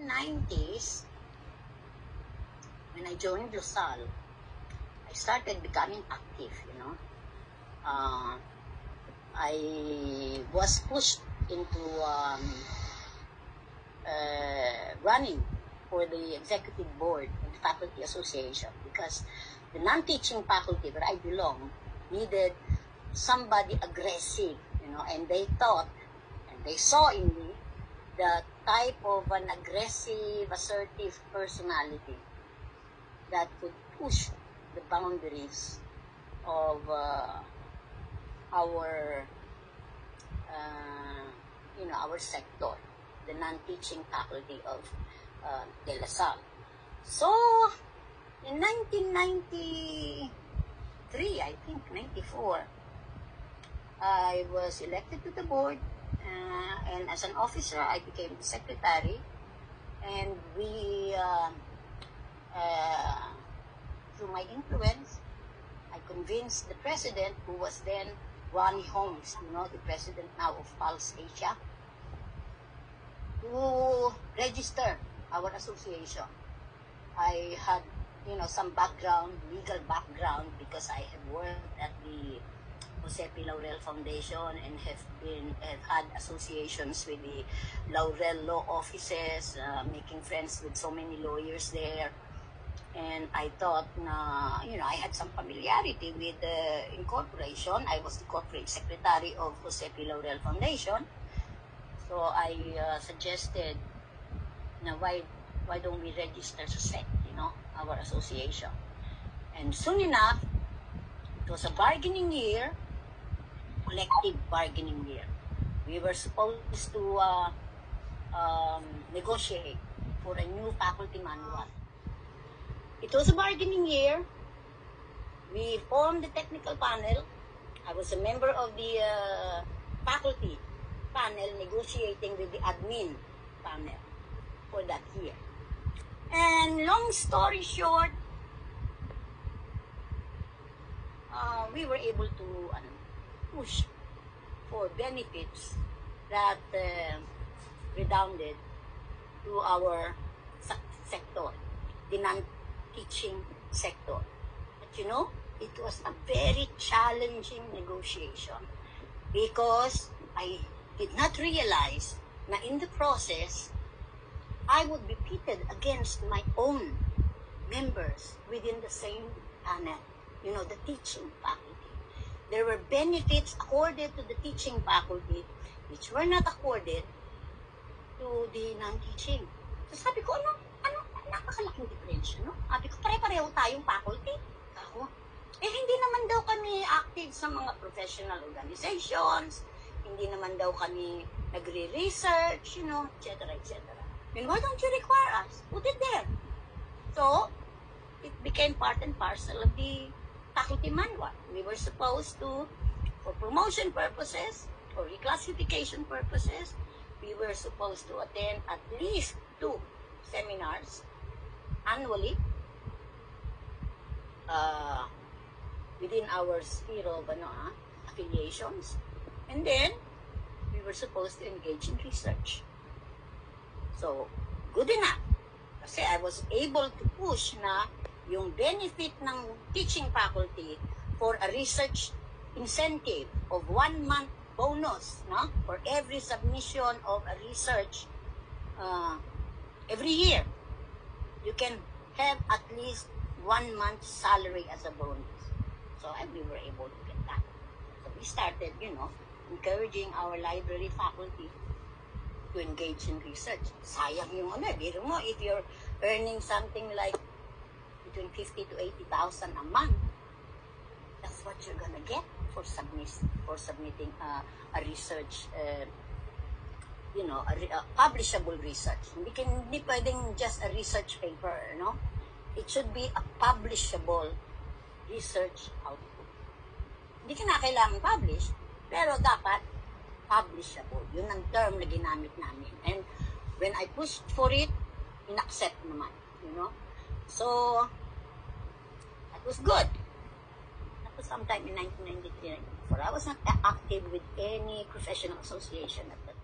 90s, when I joined LaSalle, I started becoming active, I was pushed into running for the executive board of the Faculty Association because the non-teaching faculty where I belong needed somebody aggressive, and they thought and they saw in me the type of an aggressive, assertive personality that could push the boundaries of our sector, the non-teaching faculty of De La Salle. So, in 1993, I think, 94, I was elected to the board, and as an officer, I became the secretary, and we, through my influence, I convinced the president, who was then Ronnie Holmes, the president now of Pulse Asia, to register our association. I had, some background, legal background, because I had worked at the Jose P. Laurel Foundation and have had associations with the Laurel law offices, making friends with so many lawyers there. And I thought, I had some familiarity with the incorporation. I was the corporate secretary of Jose P. Laurel Foundation. So I suggested, why don't we register SUSEC, our association. And soon enough, it was a bargaining year, collective bargaining year. We were supposed to negotiate for a new faculty manual. It was a bargaining year. We formed the technical panel. I was a member of the faculty panel negotiating with the admin panel for that year. And long story short, we were able to push for benefits that redounded to our sector, the non-teaching sector. But it was a very challenging negotiation because I did not realize that in the process, I would be pitted against my own members within the same panel, the teaching faculty. There were benefits accorded to the teaching faculty which were not accorded to the non-teaching. So sabi ko, napakalaking diferensya, Sabi ko, pare-pareho tayong faculty. Ako, hindi naman daw kami active sa mga professional organizations, hindi naman daw kami nagre-research, etc., etc. And why don't you require us? Put it there. So, it became part and parcel of the faculty manual. We were supposed to, for promotion purposes, or reclassification purposes, we were supposed to attend at least 2 seminars annually within our sphere of affiliations. And then, we were supposed to engage in research. So, good enough. Kasi I was able to push na yung benefit ng teaching faculty for a research incentive of 1 month bonus, for every submission of a research every year. You can have at least 1 month's salary as a bonus. So, we were able to get that. So, we started, encouraging our library faculty to engage in research. Sayang yung biro mo, if you're earning something like between 50 to 80,000 a month, that's what you're gonna get for submitting a research, a publishable research. Hindi pwedeng just a research paper, It should be a publishable research output. Hindi ka na kailangan publish, pero dapat publishable. Yun ang term na ginamit namin. And when I pushed for it, in-accept naman, So, that was good. That was sometime in 1993. I was not active with any professional association at that time.